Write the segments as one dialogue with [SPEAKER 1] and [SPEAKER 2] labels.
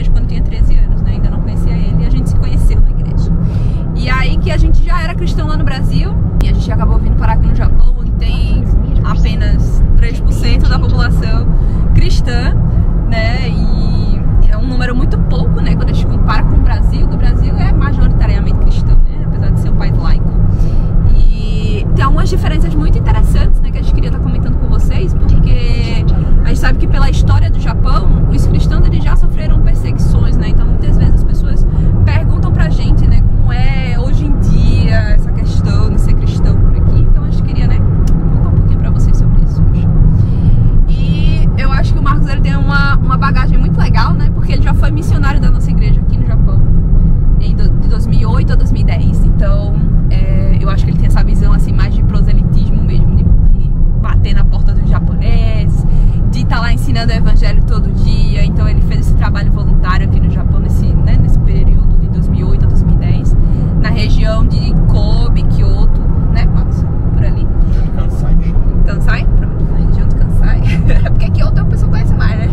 [SPEAKER 1] igreja quando eu tinha 13 anos, né? Ainda não conhecia ele, e a gente se conheceu na igreja. E aí que a gente já era cristão lá no Brasil, e a gente acabou vindo parar aqui no Japão, onde tem apenas 3% da população cristã, né? E é um número muito pouco, né? Quando a gente compara com o Brasil, que o Brasil é majoritariamente cristão, né? Apesar de ser um país laico. E tem algumas diferenças muito interessantes, né? Que a gente queria estar comentando com vocês, porque a gente sabe que pela história do Japão, os cristãos eles já sofreram perseguições, né? Então muitas vezes as pessoas perguntam pra gente, né? Como é hoje em dia essa questão de ser cristão por aqui. Então a gente queria, né? Contar um pouquinho pra vocês sobre isso hoje. E eu acho que o Marcos ele tem uma bagagem muito legal, né? Porque ele já foi missionário da nossa igreja aqui no Japão, de 2008 a 2010. Então, eu acho que ele tem essa visão assim mais de proselitismo mesmo, de bater na porta dos japoneses, de estar lá ensinando o evangelho todo dia. Então, ele fez esse trabalho voluntário aqui no Japão nesse período de 2008 a 2010, na região de Kobe, Kyoto, né, Marcos? Por ali.
[SPEAKER 2] Kansai.
[SPEAKER 1] Kansai? Pronto, na região de Kansai. Porque Kyoto o pessoal conhece mais, né?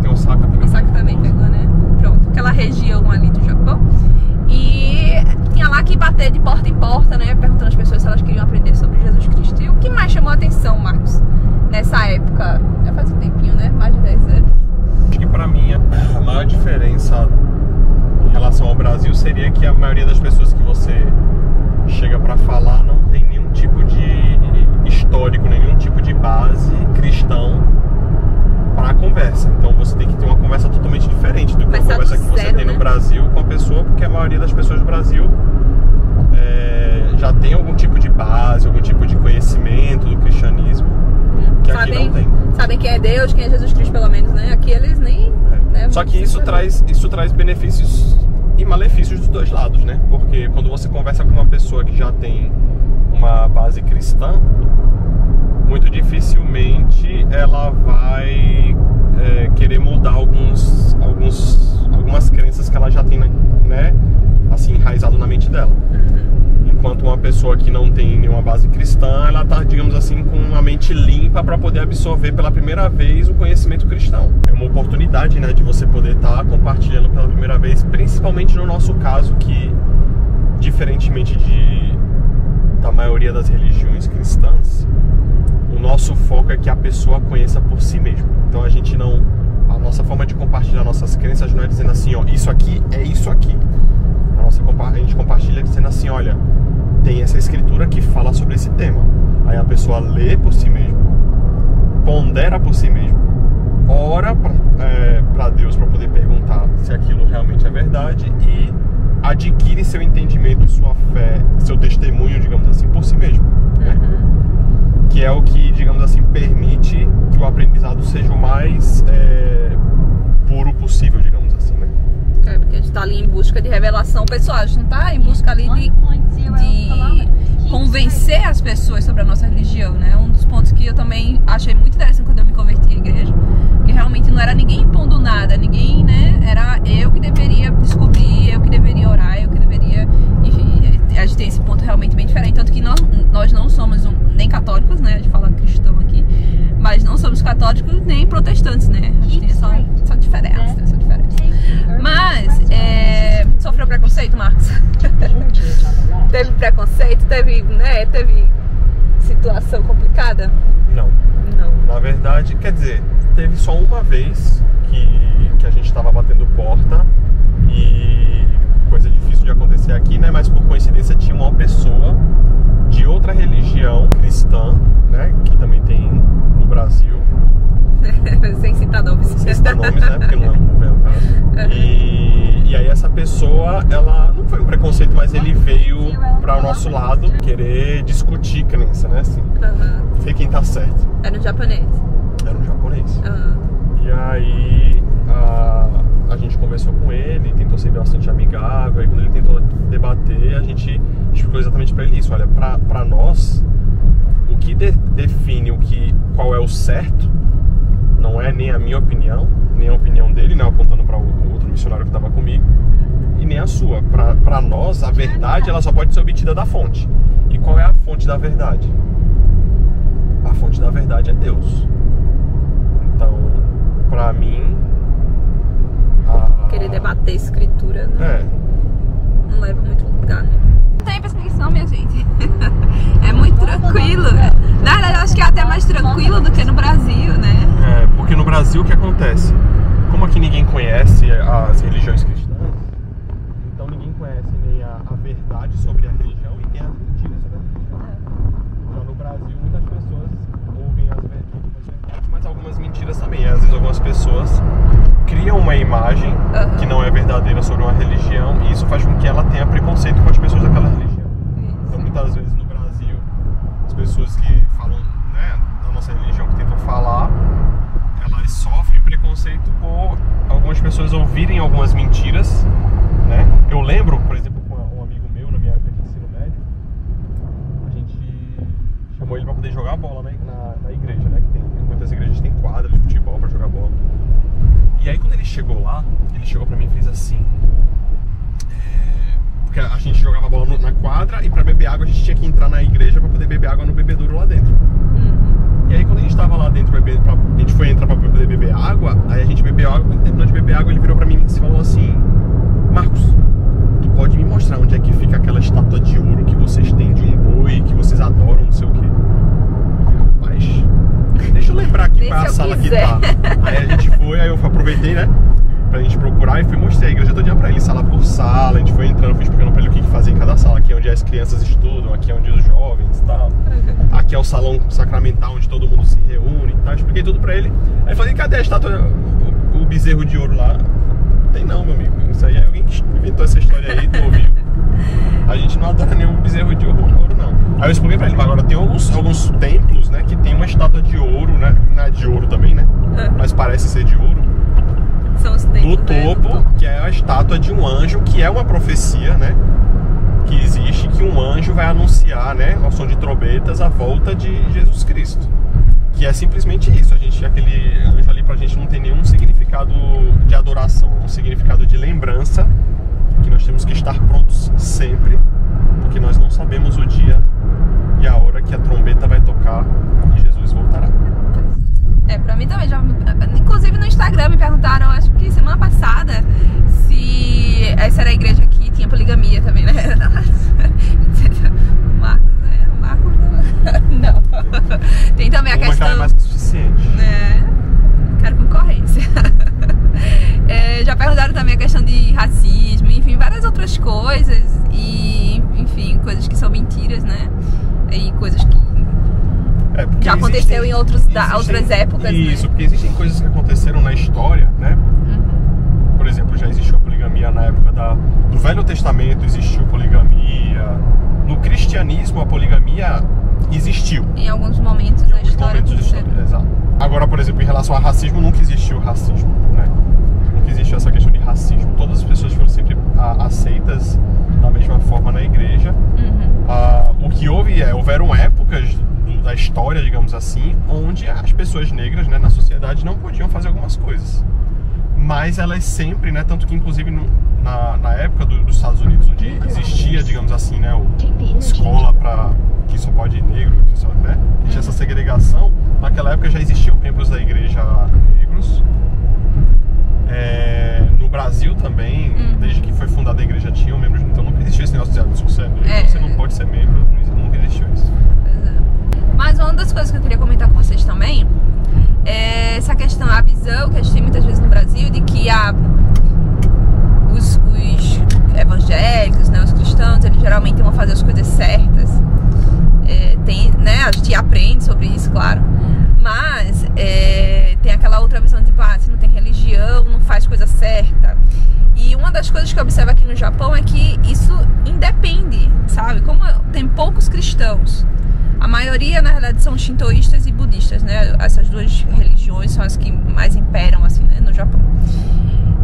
[SPEAKER 2] Tem Osaka também.
[SPEAKER 1] Osaka também pegou, né? Pronto, aquela região ali do Japão. E tinha lá que bater de porta em porta, né? Perguntando às pessoas se elas queriam aprender sobre Jesus Cristo. E o que mais chamou a atenção, Marcos, nessa época? Já faz um tempinho, né? Mais de 10 anos.
[SPEAKER 2] Acho que pra mim a maior diferença em relação ao Brasil seria que a maioria das pessoas que você chega pra falar não tem nenhum tipo de histórico, nenhum tipo de base cristão para a conversa. Então você tem que ter uma conversa totalmente diferente do que a conversa que você tem no Brasil com a pessoa, porque a maioria das pessoas do Brasil já tem algum tipo de base, algum tipo de conhecimento do cristianismo que aqui não tem.
[SPEAKER 1] Sabem quem é Deus, quem é Jesus Cristo, pelo menos, né? Aqui eles nem... Né,
[SPEAKER 2] só que isso traz benefícios e malefícios dos dois lados, né? Porque quando você conversa com uma pessoa que já tem uma base cristã, muito dificilmente ela vai querer mudar algumas crenças que ela já tem, né, assim, enraizado na mente dela. Enquanto uma pessoa que não tem nenhuma base cristã, ela tá, digamos assim, com uma mente limpa para poder absorver pela primeira vez o conhecimento cristão. É uma oportunidade, né, de você poder estar compartilhando pela primeira vez, principalmente no nosso caso, que diferentemente da maioria das religiões cristãs, o nosso foco é que a pessoa conheça por si mesma. Então a nossa forma de compartilhar nossas crenças não é dizendo assim, ó, isso aqui é isso aqui. A gente compartilha dizendo assim, olha, tem essa escritura que fala sobre esse tema. Aí a pessoa lê por si mesma, pondera por si mesma, ora para Deus para poder perguntar se aquilo realmente é verdade e adquire seu entendimento, sua fé, seu testemunho, digamos assim, por si mesmo, né? Que é o que, digamos assim, permite que o aprendizado seja o mais puro possível, digamos assim, né?
[SPEAKER 1] Porque a gente tá ali em busca de revelação pessoal, a gente não tá em busca ali de convencer as pessoas sobre a nossa religião, né? Um dos pontos que eu também achei muito interessante quando eu me converti à igreja, que realmente não era ninguém impondo nada, ninguém, né? Era eu que deveria descobrir, eu que deveria orar, eu que deveria... Enfim, a gente tem esse ponto realmente bem diferente, tanto que nós não somos nem católicos, né? A gente fala cristão aqui, mas não somos católicos nem protestantes, né? A gente tem essa diferença, Mas, sofreu preconceito, Marcos? Teve preconceito? Teve situação complicada?
[SPEAKER 2] Não. Na verdade, quer dizer, teve só uma vez que a gente estava batendo porta e coisa difícil de acontecer aqui, né? Mas por coincidência tinha uma pessoa de outra religião cristã, né? Que também tem no Brasil.
[SPEAKER 1] Sem citar nomes.
[SPEAKER 2] Sem citar nomes, né? Porque não é o caso. E aí essa pessoa, ela não foi um preconceito, mas ele veio para o nosso lado querer discutir crença, né? Assim, ver quem tá certo.
[SPEAKER 1] Era um japonês?
[SPEAKER 2] Era um japonês. E aí a gente conversou com ele, tentou ser bastante amigável. Aí quando ele tentou debater, a gente explicou exatamente para ele isso. Olha, para nós, o que define qual é o certo não é nem a minha opinião, nem a opinião dele, né, apontando para o outro missionário que estava comigo, e nem a sua. Para nós, a verdade ela só pode ser obtida da fonte. E qual é a fonte da verdade? A fonte da verdade é Deus. Então, para mim,
[SPEAKER 1] ter escritura, não leva muito lugar, né? Não tem perseguição, minha gente. É muito tranquilo. Na verdade, eu acho que é até mais tranquilo do que no Brasil, né?
[SPEAKER 2] Porque no Brasil o que acontece? Como aqui ninguém conhece as religiões cristãs, então ninguém conhece nem a verdade sobre a religião e nem as mentiras sobre a religião. Já no Brasil, muitas pessoas ouvem as verdades, mas algumas mentiras também. Às vezes algumas pessoas criam uma imagem que não é verdadeira sobre uma religião e isso faz com que ela tenha preconceito com as pessoas daquela religião. Então muitas vezes no Brasil, as pessoas que falam, né, da nossa religião, que tentam falar, elas sofrem preconceito por algumas pessoas ouvirem algumas mentiras, né? Eu lembro, por exemplo, com um amigo meu na minha época de ensino médio, a gente chamou ele para poder jogar bola, né, na igreja, né? Que muitas igrejas têm quadra de futebol para jogar bola. E aí quando ele chegou lá, ele chegou pra mim e fez assim, porque a gente jogava bola na quadra e pra beber água a gente tinha que entrar na igreja pra poder beber água no bebedouro lá dentro. E aí quando a gente tava lá dentro, a gente foi entrar pra poder beber água, aí a gente bebeu água, e terminando de beber água ele virou pra mim e falou assim: Marcos, tu pode me mostrar onde é que fica aquela estátua de ouro que vocês têm de um boi, que vocês adoram, não sei o quê? Rapaz, deixa eu lembrar aqui qual é a sala que tá. Aí a gente foi, aí eu aproveitei, né, pra gente procurar e fui mostrar a igreja todinha pra ele, sala por sala. A gente foi entrando, fui explicando pra ele o que fazer em cada sala. Aqui é onde as crianças estudam, aqui é onde os jovens e tal. Aqui é o salão sacramental onde todo mundo se reúne e tal. Expliquei tudo pra ele. Aí eu falei: cadê a estátua, o bezerro de ouro lá? Não tem não, meu amigo. Isso aí é alguém que inventou essa história aí, tu ouviu? A gente não adora nenhum bezerro de ouro, não. Aí eu expliquei pra ele: mas agora tem alguns templos, né, que tem uma estátua de ouro, né? Não é de ouro também, né? Mas parece ser de ouro.
[SPEAKER 1] São os templos,
[SPEAKER 2] no topo, que é a estátua de um anjo, que é uma profecia, né? Que existe, que um anjo vai anunciar, né, ao som de trombetas, a volta de Jesus Cristo. Que é simplesmente isso. Aquele anjo ali pra gente não tem nenhum significado de adoração, um significado de lembrança, que nós temos que estar prontos sempre, porque nós não sabemos o dia e a hora que a trombeta vai tocar e Jesus voltará.
[SPEAKER 1] Pra mim também, inclusive no Instagram me perguntaram, acho que semana passada, se essa era a igreja que tinha poligamia também, né? Marcos, né? Marcos não. Tem também a questão...
[SPEAKER 2] Mas é mais que suficiente.
[SPEAKER 1] Quero concorrência. Já perguntaram também a questão de racismo, enfim, várias outras coisas. E, enfim, coisas que são mentiras, né? E coisas que já aconteceu em outras épocas.
[SPEAKER 2] Isso,
[SPEAKER 1] né?
[SPEAKER 2] Porque existem coisas que aconteceram na história, né? Por exemplo, já existiu a poligamia na época do Velho Testamento, existiu poligamia. No cristianismo, a poligamia existiu.
[SPEAKER 1] Em alguns momentos da história.
[SPEAKER 2] Exato. Agora, por exemplo, em relação ao racismo, nunca existiu racismo, né? Nunca existiu essa questão de racismo. Todas as pessoas foram sempre aceitas da mesma forma na igreja. O que houveram épocas da história, digamos assim, onde as pessoas negras, né, na sociedade não podiam fazer algumas coisas. Mas elas sempre, né, tanto que inclusive na época dos Estados Unidos, onde existia, digamos assim, né, escola para que só pode ir negro, né, tinha essa segregação, naquela época já existiam membros da igreja negros. No Brasil também, desde que foi fundada a igreja, tinham membros, então nunca existiu esse negócio de se você é negro, você não pode ser membro, nunca existiu isso.
[SPEAKER 1] Mas uma das coisas que eu queria comentar com vocês também é essa questão, a visão que a gente tem muitas vezes no Brasil de que os evangélicos, né, os cristãos, eles geralmente vão fazer as coisas certas. Né, a gente aprende sobre isso, claro. Mas tem aquela outra visão tipo, se não tem religião, não faz coisa certa. E uma das coisas que eu observo aqui no Japão é que isso independe, sabe? Como tem poucos cristãos, a maioria, na realidade, são shintoístas e budistas, né? Essas duas religiões são as que mais imperam, assim, né, no Japão.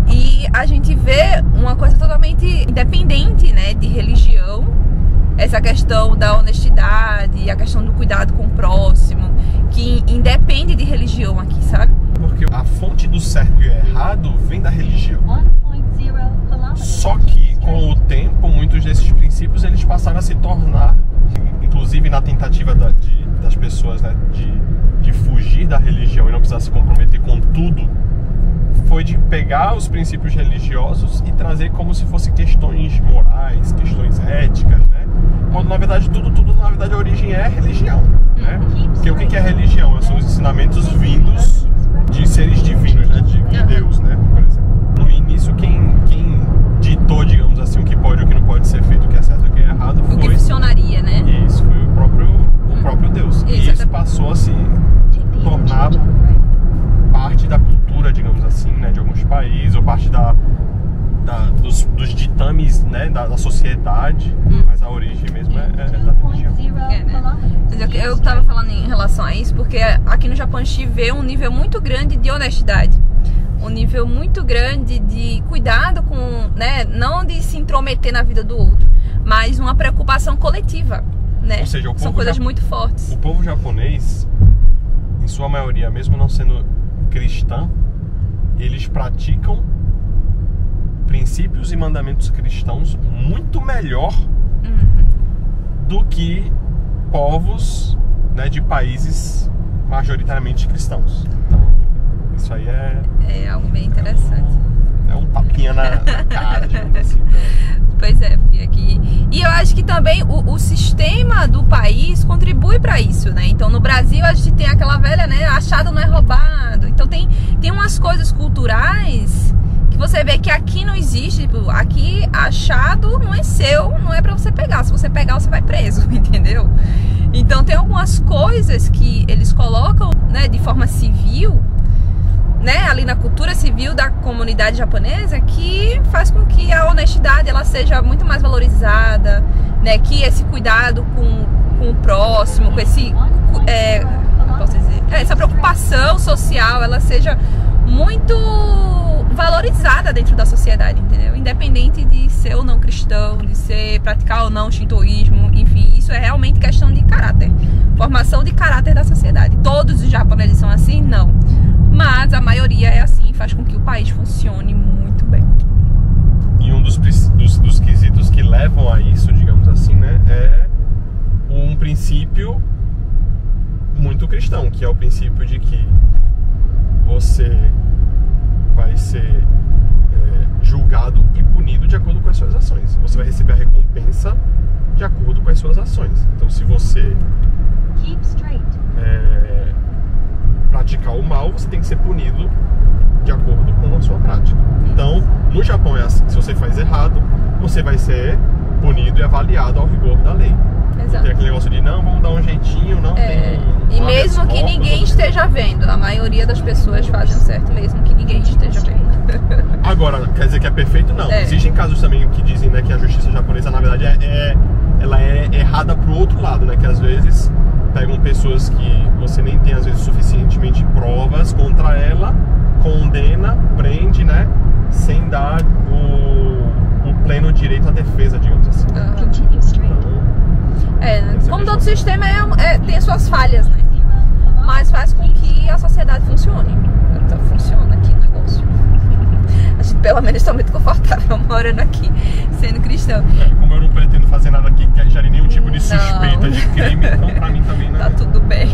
[SPEAKER 1] E a gente vê uma coisa totalmente independente, né, de religião. Essa questão da honestidade, a questão do cuidado com o próximo, que independe de religião aqui, sabe?
[SPEAKER 2] Porque a fonte do certo e errado vem da religião. Só que, com o tempo, muitos desses princípios eles passaram a se tornar, inclusive na tentativa das pessoas, né, de fugir da religião e não precisar se comprometer com tudo, foi de pegar os princípios religiosos e trazer como se fossem questões morais, questões éticas, né? Quando na verdade tudo na verdade a origem é religião, né? Porque o que é religião? São os ensinamentos vindos de seres divinos, né? De Deus, né? Por exemplo. No início quem ditou, digamos assim, o que pode e o que não pode ser feito, o que é certo e o que é errado, foi...
[SPEAKER 1] O que funcionaria, né?
[SPEAKER 2] Isso, foi o próprio Deus. E isso passou a se tornar parte da cultura, digamos assim, né, de alguns países, ou parte dos ditames, né, da sociedade, mas a origem mesmo é da religião.
[SPEAKER 1] Né? Eu estava falando em relação a isso porque aqui no Japão a gente vê um nível muito grande de honestidade, um nível muito grande de cuidado com, né, não de se intrometer na vida do outro, mas uma preocupação coletiva, né?
[SPEAKER 2] Ou seja,
[SPEAKER 1] são coisas muito fortes.
[SPEAKER 2] O povo japonês, em sua maioria, mesmo não sendo cristão, eles praticam princípios e mandamentos cristãos muito melhor do que povos, né, de países majoritariamente cristãos. Então, isso aí
[SPEAKER 1] é algo bem interessante.
[SPEAKER 2] É um tapinha na cara, digamos assim.
[SPEAKER 1] Pois é, porque aqui... E eu acho que também o sistema do país contribui para isso, né? Então, no Brasil, a gente tem aquela velha, né? Achado não é roubado. Então, tem umas coisas culturais que você vê que aqui não existe. Tipo, aqui, achado não é seu, não é para você pegar. Se você pegar, você vai preso, entendeu? Então, tem algumas coisas que eles colocam, né, de forma civil, né, ali na cultura civil da comunidade japonesa, que faz com que a honestidade ela seja muito mais valorizada, né, que esse cuidado com o próximo, com esse posso dizer, essa preocupação social, ela seja muito valorizada dentro da sociedade, entendeu? Independente de ser ou não cristão, de ser praticar ou não shintoísmo, enfim, isso é realmente questão de caráter, formação de caráter da sociedade. Todos os japoneses são assim? Não. Mas a maioria é assim, faz com que o país funcione muito bem.
[SPEAKER 2] E um dos quesitos que levam a isso, digamos assim, né, é um princípio muito cristão, que é o princípio de que você vai ser julgado e punido de acordo com as suas ações. Você vai receber a recompensa de acordo com as suas ações. Então, se você praticar o mal, você tem que ser punido de acordo com a sua prática. Então, no Japão é assim, se você faz errado, você vai ser punido e avaliado ao rigor da lei.
[SPEAKER 1] Exato.
[SPEAKER 2] Não tem aquele negócio de não, vamos dar um jeitinho, não tem...
[SPEAKER 1] E mesmo que ninguém esteja vendo, a maioria das pessoas fazem o certo mesmo que ninguém esteja vendo.
[SPEAKER 2] Agora, quer dizer que é perfeito? Não. Existem casos também que dizem, né, que a justiça japonesa, na verdade, ela é errada pro outro lado, né? Que às vezes pegam pessoas que você nem tem, às vezes, suficientemente provas contra ela, condena, prende, né? Sem dar o pleno direito à defesa, digamos assim.
[SPEAKER 1] Como todo sistema tem suas falhas, né? Mas faz com que a sociedade funcione. Então funciona aqui o negócio. A gente pelo menos está muito confortável morando aqui, sendo cristão.
[SPEAKER 2] Como eu não pretendo fazer nada aqui que gere nenhum tipo de suspeita de crime, então pra mim também não.
[SPEAKER 1] Tá tudo bem.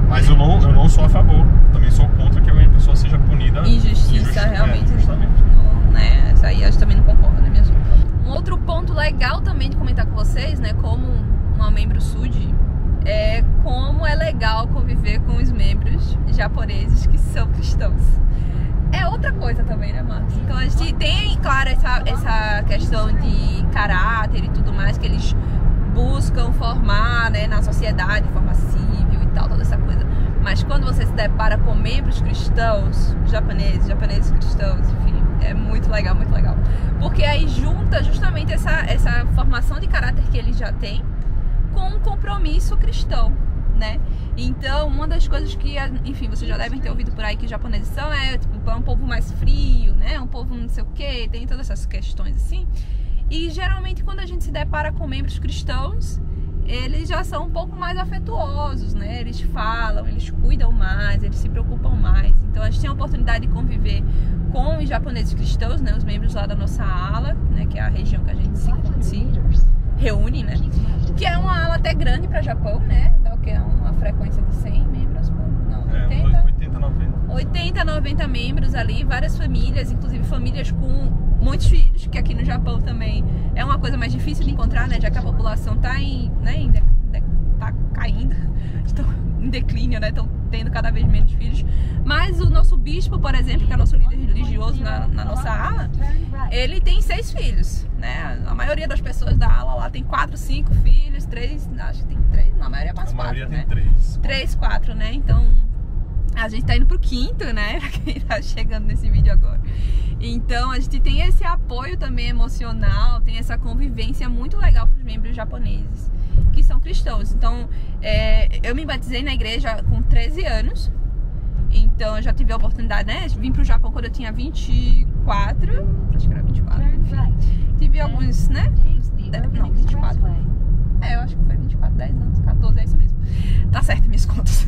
[SPEAKER 2] Mas eu não sou a favor, também sou contra que a minha pessoa seja punida.
[SPEAKER 1] Injustiça, realmente.
[SPEAKER 2] Justamente.
[SPEAKER 1] Não, né? Isso aí a gente também não concorda, né, minha gente? Um outro ponto legal também de comentar com vocês, né, como uma membro SUD, é como é legal conviver com os membros japoneses que são cristãos. É outra coisa também, né, Marcos? Então a gente tem, claro, essa questão de caráter e tudo mais que eles buscam formar, né, na sociedade, forma civil e tal, toda essa coisa. Mas quando você se depara com membros cristãos, japoneses cristãos, enfim, é muito legal, muito legal. Porque aí junta justamente essa formação de caráter que eles já têm com um compromisso cristão, né? Então, uma das coisas que, enfim, vocês já devem ter ouvido por aí que os japoneses são, tipo, é um povo mais frio, né? Um povo não sei o quê, tem todas essas questões assim. E geralmente quando a gente se depara com membros cristãos, eles já são um pouco mais afetuosos, né? Eles falam, eles cuidam mais, eles se preocupam mais. Então a gente tem a oportunidade de conviver com os japoneses cristãos, né? Os membros lá da nossa ala, né? Que é a região que a gente se reúne, né? Que é uma ala até grande para Japão, né? Dá o que? Uma frequência de 100 membros? Não, 80?
[SPEAKER 2] 80, 90.
[SPEAKER 1] 80, 90 membros ali, várias famílias, inclusive famílias com muitos filhos, que aqui no Japão também é uma coisa mais difícil de encontrar, né? Já que a população tá tá caindo, estão em declínio, né? Estão tendo cada vez menos filhos. Mas o nosso bispo, por exemplo, que é nosso líder religioso na nossa ala, ele tem 6 filhos, né? A maioria das pessoas da ala lá tem 4, 5 filhos, 3, acho que tem 3, na maioria mais 4, né?
[SPEAKER 2] A maioria tem 3.
[SPEAKER 1] 3, 4, né? Então, a gente tá indo pro 5º, né? Pra quem tá chegando nesse vídeo agora. Então, a gente tem esse apoio também emocional, tem essa convivência muito legal com os membros japoneses, que são cristãos. Então, eu me batizei na igreja com 13 anos. Então, eu já tive a oportunidade, né? Vim pro Japão quando eu tinha 24. Acho que era 24. Enfim. Tive alguns, né? Não, 24. Eu acho que foi 24, 10 anos, 14, é isso mesmo. Tá certo, minhas contas.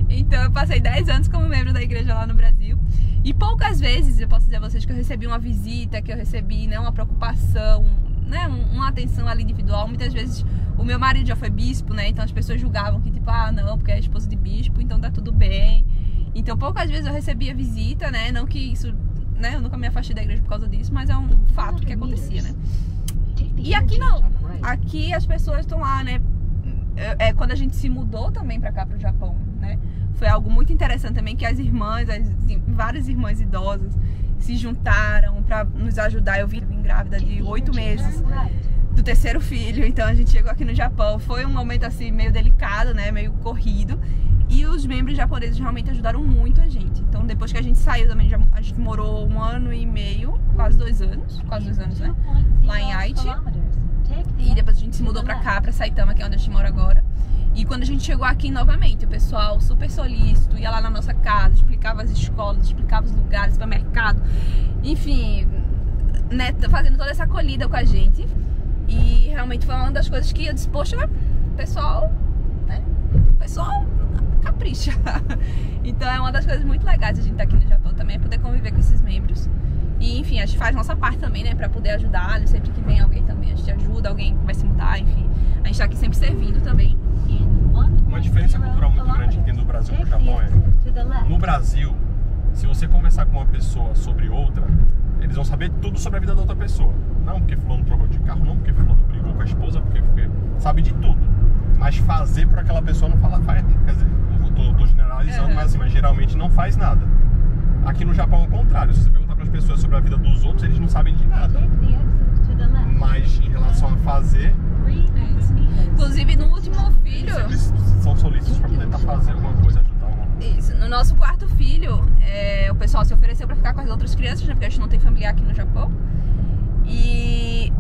[SPEAKER 1] Então, eu passei 10 anos como membro da igreja lá no Brasil. E poucas vezes eu posso dizer a vocês que eu recebi uma visita, que eu recebi, né, uma preocupação, né, uma atenção ali individual. Muitas vezes o meu marido já foi bispo, né? Então as pessoas julgavam que tipo, não, porque é esposo de bispo, então tá tudo bem. Então poucas vezes eu recebia visita, né? Não que isso, né? Eu nunca me afastei da igreja por causa disso, mas é um fato que acontecia, né? E aqui não. Aqui as pessoas estão lá, né? Quando a gente se mudou também pra cá, pro Japão, né? Foi algo muito interessante também, que as irmãs, várias irmãs idosas se juntaram pra nos ajudar. Eu vim grávida de 8 meses do 3º filho, então a gente chegou aqui no Japão. Foi um momento assim meio delicado, né? Meio corrido. E os membros japoneses realmente ajudaram muito a gente. Então depois que a gente saiu também, a gente morou 1 ano e meio, quase 2 anos, né? Lá em Aichi. E depois a gente se mudou pra cá, pra Saitama, que é onde a gente mora agora. E quando a gente chegou aqui novamente, o pessoal super solícito, ia lá na nossa casa, explicava as escolas, explicava os lugares, supermercado, enfim, né, fazendo toda essa acolhida com a gente. E realmente foi uma das coisas que eu disse, poxa, pessoal, né, o pessoal capricha. Então é uma das coisas muito legais a gente estar aqui no Japão também, é poder conviver com esses membros. E enfim, a gente faz nossa parte também, né, pra poder ajudar, sempre que vem alguém também, a gente ajuda, alguém vai se mudar, enfim. A gente tá aqui sempre servindo também.
[SPEAKER 2] Uma diferença cultural muito grande que tem do Brasil pro Japão é, no Brasil, se você conversar com uma pessoa sobre outra, eles vão saber tudo sobre a vida da outra pessoa. Não porque fulano trocou de carro, não porque fulano brigou com a esposa, porque sabe de tudo. Mas fazer por aquela pessoa não faz, quer dizer, eu tô generalizando, mas assim, mas geralmente não faz nada. Aqui no Japão é o contrário, se você perguntar para as pessoas sobre a vida dos outros, eles não sabem de nada. Mas em relação a fazer...
[SPEAKER 1] Inclusive no último filho...
[SPEAKER 2] Eles são solícitos para poder fazer alguma coisa, ajudar alguma coisa.
[SPEAKER 1] Isso, no nosso 4º filho, o pessoal se ofereceu para ficar com as outras crianças, né? Porque a gente não tem familiar aqui no Japão. E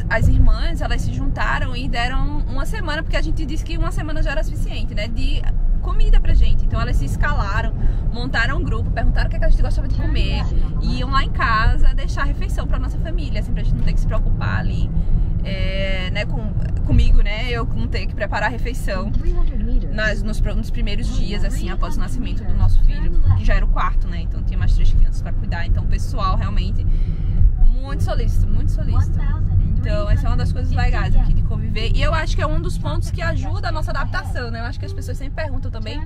[SPEAKER 1] as irmãs, elas se juntaram e deram 1 semana, porque a gente disse que 1 semana já era suficiente, né? De comida pra gente. Então elas se escalaram, montaram um grupo, perguntaram o que a gente gostava de comer, e iam lá em casa deixar a refeição pra nossa família, assim, pra gente não ter que se preocupar ali, né, comigo, né? Eu não ter que preparar a refeição nos primeiros dias, assim, após o nascimento do nosso filho, que já era o 4º, né? Então tinha mais 3 crianças pra cuidar. Então o pessoal realmente muito solícito, muito solícito. Então essa é uma das coisas legais aqui de conviver. E eu acho que é um dos pontos que ajuda a nossa adaptação, né? Eu acho que as pessoas sempre perguntam também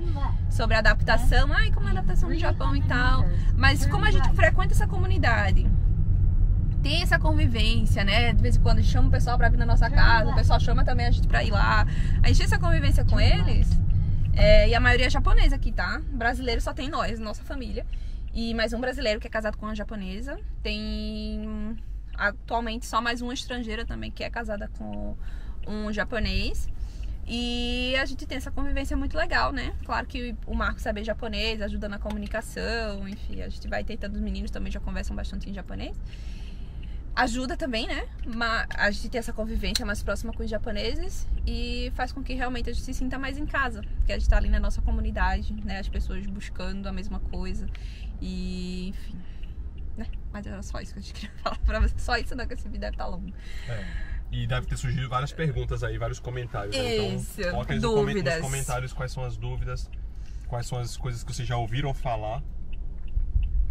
[SPEAKER 1] sobre a adaptação. Ai, como é a adaptação no Japão e tal. Mas como a gente frequenta essa comunidade, tem essa convivência, né? De vez em quando a gente chama o pessoal pra vir na nossa casa, o pessoal chama também a gente pra ir lá. A gente tem essa convivência com eles. E a maioria é japonesa aqui, tá? Brasileiro só tem nós, nossa família. E mais um brasileiro que é casado com uma japonesa. Tem atualmente só mais uma estrangeira também que é casada com um japonês. E a gente tem essa convivência muito legal, né? Claro que o Marco sabe japonês, ajuda na comunicação, enfim, a gente vai tentando, os meninos também já conversam bastante em japonês. Ajuda também, né? Mas a gente tem essa convivência mais próxima com os japoneses e faz com que realmente a gente se sinta mais em casa, porque a gente tá ali na nossa comunidade, né? As pessoas buscando a mesma coisa e, enfim, né? Mas era só isso que a gente queria falar pra vocês. Só isso, não, que esse vídeo deve estar longo.
[SPEAKER 2] E deve ter surgido várias perguntas aí, vários comentários.
[SPEAKER 1] Isso,
[SPEAKER 2] então, coloca nos comentários quais são as dúvidas, quais são as coisas que vocês já ouviram falar.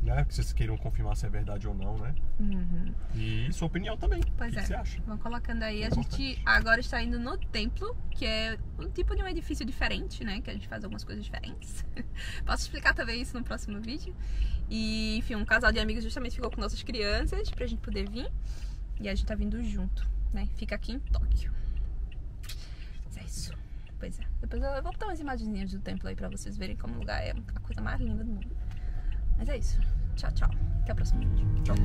[SPEAKER 2] né? Que vocês queiram confirmar se é verdade ou não, né? E sua opinião também.
[SPEAKER 1] Pois
[SPEAKER 2] o que você acha?
[SPEAKER 1] Vão colocando aí. A gente agora está indo no templo, que é um tipo de um edifício diferente, né? Que a gente faz algumas coisas diferentes. Posso explicar também isso no próximo vídeo. E, enfim, um casal de amigos justamente ficou com nossas crianças pra gente poder vir. E a gente tá vindo junto, né? Fica aqui em Tóquio. Mas é isso. Pois é. Depois eu vou botar umas imagenzinhas do templo aí pra vocês verem como o lugar é a coisa mais linda do mundo. Mas é isso. Tchau, tchau. Até o próximo vídeo.
[SPEAKER 2] Tchau.